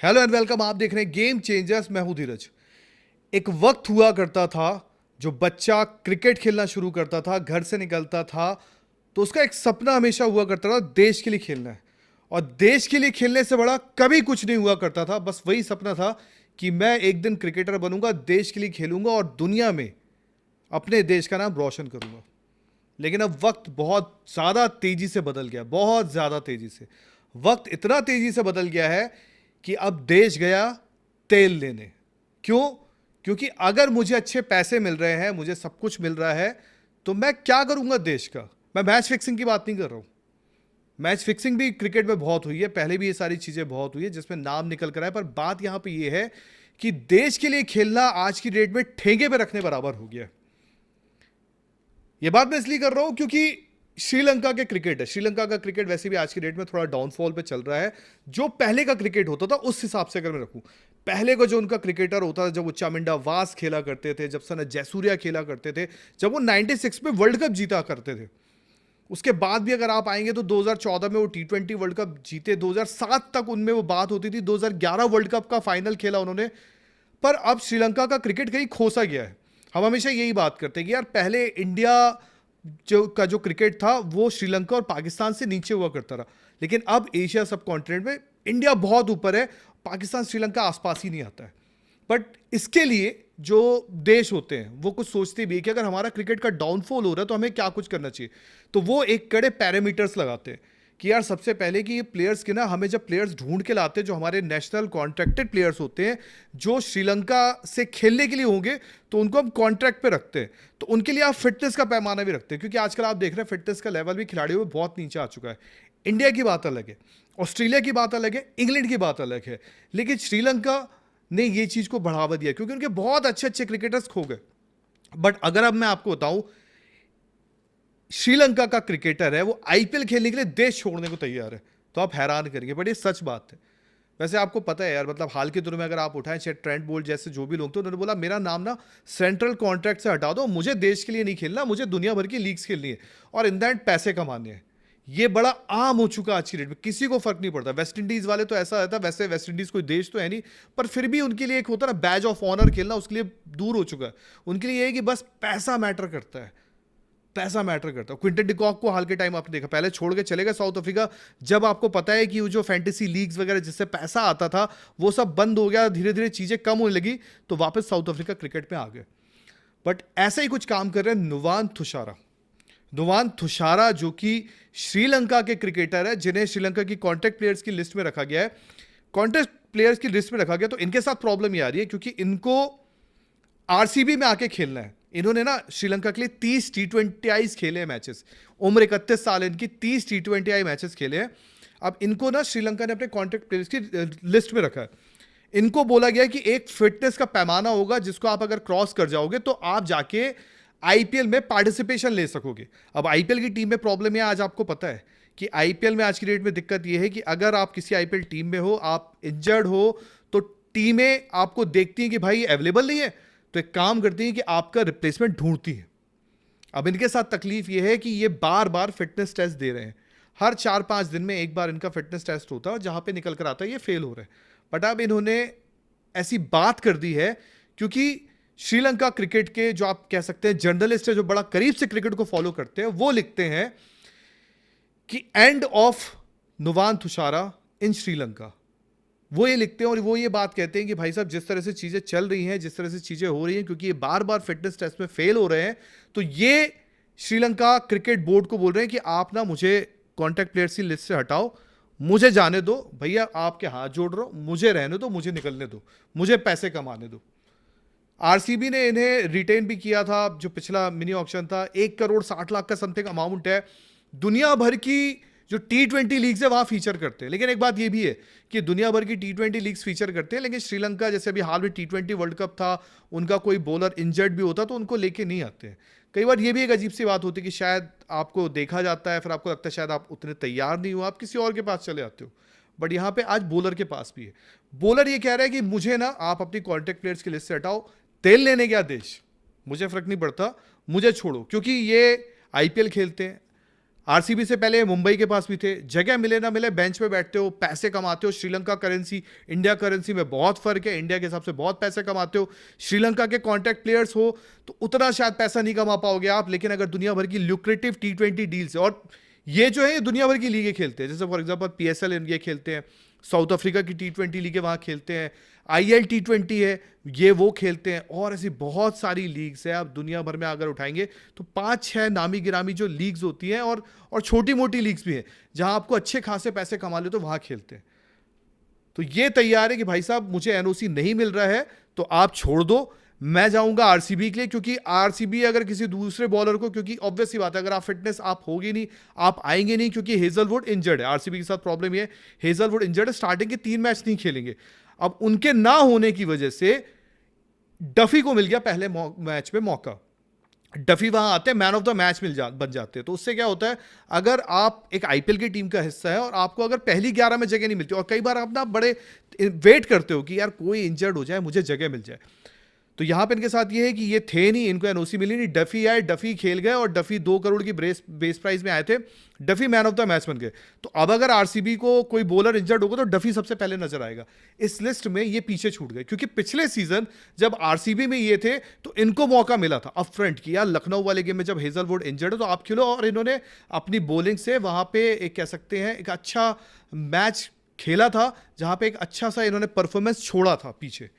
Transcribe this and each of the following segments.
Hello and welcome. आप देख रहे हैं गेम चेंजर्स। मैं हूं धीरज। एक वक्त हुआ करता था जो बच्चा क्रिकेट खेलना शुरू करता था, घर से निकलता था तो उसका एक सपना हमेशा हुआ करता था, देश के लिए खेलना है। और देश के लिए खेलने से बड़ा कभी कुछ नहीं हुआ करता था। बस वही सपना था कि मैं एक दिन क्रिकेटर बनूंगा, देश के लिए खेलूंगा और दुनिया में अपने देश का नाम रोशन करूंगा। लेकिन अब वक्त बहुत ज़्यादा तेज़ी से बदल गया, बहुत ज़्यादा तेज़ी से। वक्त इतना तेज़ी से बदल गया है कि अब देश गया तेल लेने। क्यों? क्योंकि अगर मुझे अच्छे पैसे मिल रहे हैं, मुझे सब कुछ मिल रहा है, तो मैं क्या करूंगा देश का। मैं मैच फिक्सिंग की बात नहीं कर रहा हूं। मैच फिक्सिंग भी क्रिकेट में बहुत हुई है, पहले भी ये सारी चीज़ें बहुत हुई है जिसमें नाम निकल कर आए। पर बात यहां पे ये है कि देश के लिए खेलना आज की डेट में ठेंगे पे रखने बराबर हो गया है। ये बात मैं इसलिए कर रहा हूं क्योंकि श्रीलंका के क्रिकेट है। श्रीलंका का क्रिकेट वैसे भी आज की डेट में थोड़ा डाउनफॉल पे चल रहा है। जो पहले का क्रिकेट होता था उस हिसाब से अगर मैं रखूं, पहले का जो उनका क्रिकेटर होता था, जब वो चामिंडा वास खेला करते थे, जब सनत जयसूर्या खेला करते थे, जब वो 96 में वर्ल्ड कप जीता करते थे, उसके बाद भी अगर आप आएंगे तो 2014 में वो T20 वर्ल्ड कप जीते, 2007 तक उनमें वो बात होती थी, 2011 वर्ल्ड कप का फाइनल खेला उन्होंने। पर अब श्रीलंका का क्रिकेट कहीं खोसा गया है। हम हमेशा यही बात करते हैं कि यार पहले इंडिया जो क्रिकेट था वो श्रीलंका और पाकिस्तान से नीचे हुआ करता रहा, लेकिन अब एशिया सब कॉन्टिनेंट में इंडिया बहुत ऊपर है, पाकिस्तान श्रीलंका आसपास ही नहीं आता है। बट इसके लिए जो देश होते हैं वो कुछ सोचते भी है कि अगर हमारा क्रिकेट का डाउनफॉल हो रहा है तो हमें क्या कुछ करना चाहिए। तो वो एक कड़े पैरामीटर्स लगाते हैं कि यार सबसे पहले कि ये प्लेयर्स के ना, हमें जब प्लेयर्स ढूंढ के लाते हैं जो हमारे नेशनल कॉन्ट्रैक्टेड प्लेयर्स होते हैं, जो श्रीलंका से खेलने के लिए होंगे, तो उनको हम कॉन्ट्रैक्ट पे रखते हैं। तो उनके लिए आप फिटनेस का पैमाना भी रखते हैं, क्योंकि आजकल आप देख रहे हैं फिटनेस का लेवल भी खिलाड़ियों में बहुत नीचे आ चुका है। इंडिया की बात अलग है, ऑस्ट्रेलिया की बात अलग है, इंग्लैंड की बात अलग है, लेकिन श्रीलंका ने ये चीज को बढ़ावा दिया क्योंकि उनके बहुत अच्छे अच्छे क्रिकेटर्स खो गए। बट अगर अब मैं आपको बताऊं, श्रीलंका का क्रिकेटर है वो आईपीएल खेलने के लिए देश छोड़ने को तैयार है, तो आप हैरान करेंगे, बट ये सच बात है। वैसे आपको पता है यार, मतलब हाल के दिनों में अगर आप उठाएं, चाहे ट्रेंट बोल्ट जैसे जो भी लोग थे, उन्होंने बोला मेरा नाम ना सेंट्रल कॉन्ट्रैक्ट से हटा दो, मुझे देश के लिए नहीं खेलना, मुझे दुनिया भर की लीग्स खेलनी है और इन दैट पैसे कमाने हैं। ये बड़ा आम हो चुका आज की डेट में, किसी को फर्क नहीं पड़ता। वेस्ट इंडीज वाले तो ऐसा रहता, वैसे वेस्ट इंडीज कोई देश तो है नहीं, पर फिर भी उनके लिए एक होता ना बैज ऑफ ऑनर खेलना, उसके लिए दूर हो चुका है। उनके लिए ये है कि बस पैसा मैटर करता है, पैसा मैटर करता है। क्विंटन डिकॉक को हाल के टाइम आपने देखा, पहले छोड़ के चले गए साउथ अफ्रीका। जब आपको पता है कि वो जो फैंटेसी लीग्स वगैरह जिससे पैसा आता था वो सब बंद हो गया, धीरे धीरे चीजें कम होने लगी, तो वापस साउथ अफ्रीका क्रिकेट में आ गए। बट ऐसा ही कुछ काम कर रहे हैं नुवान तुषारा। नुवान तुषारा जो कि श्रीलंका के क्रिकेटर है, जिन्हें श्रीलंका की कॉन्ट्रैक्ट प्लेयर्स की लिस्ट में रखा गया है। कॉन्ट्रैक्ट प्लेयर्स की लिस्ट में रखा गया, तो इनके साथ प्रॉब्लम ये आ रही है क्योंकि इनको आरसीबी में आके खेलना है। इन्होंने ना श्रीलंका के लिए 30 T20 खेले हैं मैचेस। उम्र 31 साल है इनकी, 30 T20 मैचेस खेले हैं। अब इनको ना श्रीलंका ने अपने कॉन्ट्रैक्ट प्लेयर्स की लिस्ट में रखा है। इनको बोला गया कि एक फिटनेस का पैमाना होगा जिसको आप अगर क्रॉस कर जाओगे तो आप जाके आईपीएल में पार्टिसिपेशन ले सकोगे। अब आईपीएल की टीम में प्रॉब्लम है, आज आपको पता है कि आईपीएल में आज की डेट में दिक्कत यह है कि अगर आप किसी आईपीएल टीम में हो, आप इंजर्ड हो, तो टीमें आपको देखती हैं कि भाई अवेलेबल नहीं है, तो एक काम करती हैं कि आपका रिप्लेसमेंट ढूंढती है। अब इनके साथ तकलीफ यह है कि ये बार बार फिटनेस टेस्ट दे रहे हैं। हर 4-5 दिन में एक बार इनका फिटनेस टेस्ट होता है और जहां पे निकल कर आता है ये फेल हो रहे हैं। बट अब इन्होंने ऐसी बात कर दी है क्योंकि श्रीलंका क्रिकेट के जो आप कह सकते हैं जर्नलिस्ट है, जो बड़ा करीब से क्रिकेट को फॉलो करते हैं, वो लिखते हैं कि एंड ऑफ नुवान तुषारा इन श्रीलंका। वो ये लिखते हैं और वो ये बात कहते हैं कि भाई साहब जिस तरह से चीज़ें चल रही हैं, जिस तरह से चीज़ें हो रही हैं, क्योंकि ये बार बार फिटनेस टेस्ट में फेल हो रहे हैं, तो ये श्रीलंका क्रिकेट बोर्ड को बोल रहे हैं कि आप ना मुझे कॉन्टैक्ट प्लेयर्स की लिस्ट से हटाओ, मुझे जाने दो भैया, आपके हाथ जोड़ रहा हूँ, मुझे रहने दो, मुझे निकलने दो, मुझे पैसे कमाने दो। आरसीबी ने इन्हें रिटेन भी किया था, जो पिछला मिनी ऑक्शन था, 1 करोड़ 60 लाख का समथिंग अमाउंट है। दुनिया भर की जो T20 लीग्स है वहां फीचर करते हैं, लेकिन एक बात ये भी है कि दुनिया भर की T20 लीग्स फीचर करते हैं, लेकिन श्रीलंका जैसे अभी हाल में T20 वर्ल्ड कप था, उनका कोई बॉलर इंजर्ड भी होता तो उनको लेके नहीं आते हैं। कई बार ये भी एक अजीब सी बात होती है कि शायद आपको देखा जाता है, फिर आपको लगता है शायद आप उतने तैयार नहीं हो, आप किसी और के पास चले आते हो। बट यहाँ पे आज बॉलर के पास भी है। बॉलर ये कह रहा है कि मुझे ना आप अपनी कॉन्टैक्ट प्लेयर्स की लिस्ट से हटाओ, तेल लेने गया देश, मुझे फर्क नहीं पड़ता, मुझे छोड़ो, क्योंकि ये आईपीएल खेलते हैं, आरसीबी से पहले मुंबई के पास भी थे। जगह मिले ना मिले बेंच पे बैठते हो, पैसे कमाते हो। श्रीलंका करेंसी इंडिया करेंसी में बहुत फर्क है, इंडिया के हिसाब से बहुत पैसे कमाते हो। श्रीलंका के कॉन्टैक्ट प्लेयर्स हो तो उतना शायद पैसा नहीं कमा पाओगे आप, लेकिन अगर दुनिया भर की ल्यूक्रेटिव T20 डील्स है, और ये जो है ये दुनिया भर की लीगें खेलते हैं, जैसे फॉर एग्जाम्पल PSL ये खेलते हैं, साउथ अफ्रीका की T20 लीगें वहाँ खेलते हैं, IL T20 है ये वो खेलते हैं, और ऐसी बहुत सारी लीग्स है। आप दुनिया भर में अगर उठाएंगे तो 5-6 नामी गिरामी जो लीग्स होती हैं, और छोटी मोटी लीग्स भी हैं जहां आपको अच्छे खासे पैसे कमा ले तो वहां खेलते हैं। तो ये तैयार है कि भाई साहब मुझे एनओसी नहीं मिल रहा है तो आप छोड़ दो, मैं जाऊंगा आरसीबी के लिए। क्योंकि आरसीबी अगर किसी दूसरे बॉलर को, क्योंकि ऑब्वियस सी बात है अगर आप फिटनेस आप होगी नहीं, आप आएंगे नहीं, क्योंकि हेजलवुड इंजर्ड है। आरसीबी के साथ प्रॉब्लम ये है, हेजलवुड इंजर्ड है, स्टार्टिंग के 3 मैच नहीं खेलेंगे। अब उनके ना होने की वजह से डफी को मिल गया पहले मैच में मौका। डफी वहां आते हैं, मैन ऑफ द मैच बन जाते हैं। तो उससे क्या होता है, अगर आप एक आईपीएल की टीम का हिस्सा है और आपको अगर पहली 11 में जगह नहीं मिलती, और कई बार आप ना बड़े वेट करते हो कि यार कोई इंजर्ड हो जाए मुझे जगह मिल जाए, तो यहां पे इनके साथ ये है कि ये थे नहीं, इनको एनओसी मिली नहीं। डफी आए, डफी खेल गए, और डफी 2 करोड़ की बेस प्राइस में आए थे। Duffy man of the match बन गए। तो अब अगर आरसीबी को कोई बॉलर इंजर्ड होगा तो डफी सबसे पहले नजर आएगा। इस लिस्ट में ये पीछे छूट गए, क्योंकि पिछले सीजन जब आरसीबी में ये थे तो इनको मौका मिला था अप फ्रंट की, यार लखनऊ वाले गेम में जब हेजलवुड इंजर्ड है तो आप खेलो, और इन्होंने अपनी बॉलिंग से वहां पे एक कह सकते हैं एक अच्छा मैच खेला था, जहां पे एक अच्छा सा इन्होंने परफॉर्मेंस छोड़ा था पीछे।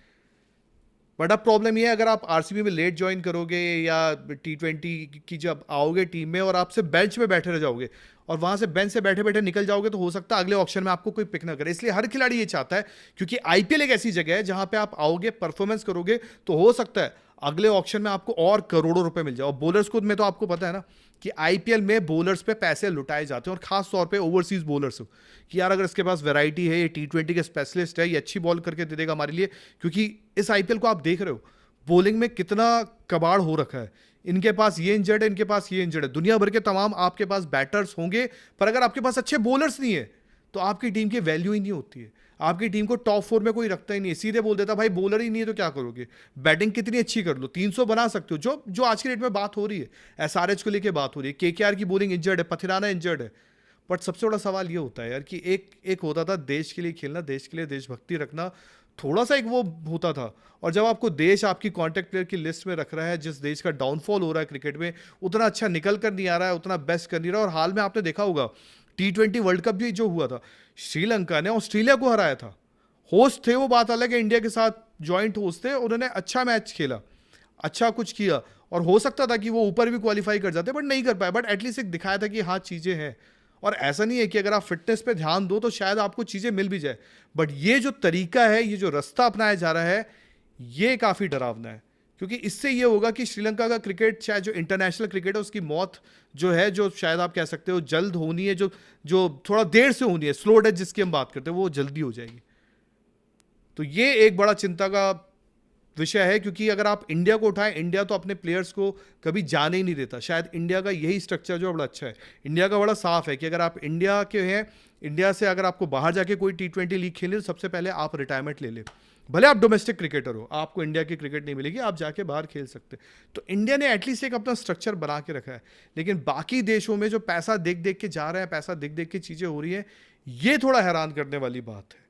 बट अब प्रॉब्लम ये है, अगर आप आरसीबी में लेट ज्वाइन करोगे या T20 की जब आओगे टीम में और आपसे बेंच में बैठे रह जाओगे और वहां से बेंच से बैठे बैठे निकल जाओगे, तो हो सकता है अगले ऑक्शन में आपको कोई पिक ना करे। इसलिए हर खिलाड़ी ये चाहता है, क्योंकि आईपीएल एक ऐसी जगह है जहां पे आप आओगे परफॉर्मेंस करोगे तो हो सकता है अगले ऑक्शन में आपको और करोड़ों रुपए मिल जाए। और बॉलर्स को में तो आपको पता है ना कि आईपीएल में बॉलर्स पे पैसे लुटाए जाते हैं, और खास तौर पे ओवरसीज बॉलर्स हो कि यार अगर इसके पास वैरायटी है, ये T20 के स्पेशलिस्ट है, ये अच्छी बॉल करके दे देगा हमारे लिए। क्योंकि इस आईपीएल को आप देख रहे हो बॉलिंग में कितना कबाड़ हो रखा है, इनके पास ये इंजर्ड है, इनके पास ये इंजर्ड है। दुनिया भर के तमाम आपके पास बैटर्स होंगे, पर अगर आपके पास अच्छे बॉलर्स नहीं है तो आपकी टीम की वैल्यू ही नहीं होती है, आपकी टीम को टॉप 4 में कोई रखता ही नहीं है। सीधे बोल देता भाई बॉलर ही नहीं है तो क्या करोगे, बैटिंग कितनी अच्छी कर लो, 300 बना सकते हो, जो जो आज की डेट में बात हो रही है। एसआरएच को लेके बात हो रही है, केकेआर की बॉलिंग इंजर्ड है, पथिराना इंजर्ड है। बट सबसे बड़ा सवाल ये होता है यार कि एक होता था देश के लिए खेलना, देश के लिए देशभक्ति रखना, थोड़ा सा एक वो होता था। और जब आपको देश आपकी कॉन्टैक्ट प्लेयर की लिस्ट में रख रहा है, जिस देश का डाउनफॉल हो रहा है क्रिकेट में, उतना अच्छा निकल कर नहीं आ रहा है, उतना बेस्ट कर नहीं रहा। और हाल में आपने देखा होगा T20 वर्ल्ड कप भी जो हुआ था, श्रीलंका ने ऑस्ट्रेलिया को हराया था। होस्ट थे वो, बात अलग है, इंडिया के साथ जॉइंट होस्ट थे, उन्होंने अच्छा मैच खेला, अच्छा कुछ किया, और हो सकता था कि वो ऊपर भी क्वालिफाई कर जाते, बट नहीं कर पाए। बट एटलीस्ट एक दिखाया था कि हाँ चीज़ें हैं। और ऐसा नहीं है कि अगर आप फिटनेस पे ध्यान दो तो शायद आपको चीज़ें मिल भी जाए, बट ये जो तरीका है, ये जो रास्ता अपनाया जा रहा है, ये काफ़ी डरावना है। क्योंकि इससे ये होगा कि श्रीलंका का क्रिकेट, शायद जो इंटरनेशनल क्रिकेट है उसकी मौत जो है, जो शायद आप कह सकते हो जल्द होनी है, जो जो थोड़ा देर से होनी है, स्लो डेथ जिसकी हम बात करते हैं, वो जल्दी हो जाएगी। तो ये एक बड़ा चिंता का विषय है। क्योंकि अगर आप इंडिया को उठाएं, इंडिया तो अपने प्लेयर्स को कभी जाने ही नहीं देता। शायद इंडिया का यही स्ट्रक्चर जो बड़ा अच्छा है, इंडिया का बड़ा साफ है कि अगर आप इंडिया के हैं, इंडिया से अगर आपको बाहर जाके कोई T20 लीग खेलनी, तो सबसे पहले आप रिटायरमेंट ले ले। भले आप डोमेस्टिक क्रिकेटर हो, आपको इंडिया की क्रिकेट नहीं मिलेगी, आप जाके बाहर खेल सकते। तो इंडिया ने एटलीस्ट एक अपना स्ट्रक्चर बना के रखा है। लेकिन बाकी देशों में जो पैसा देख देख के जा रहे हैं, पैसा देख देख के चीज़ें हो रही हैं, ये थोड़ा हैरान करने वाली बात है।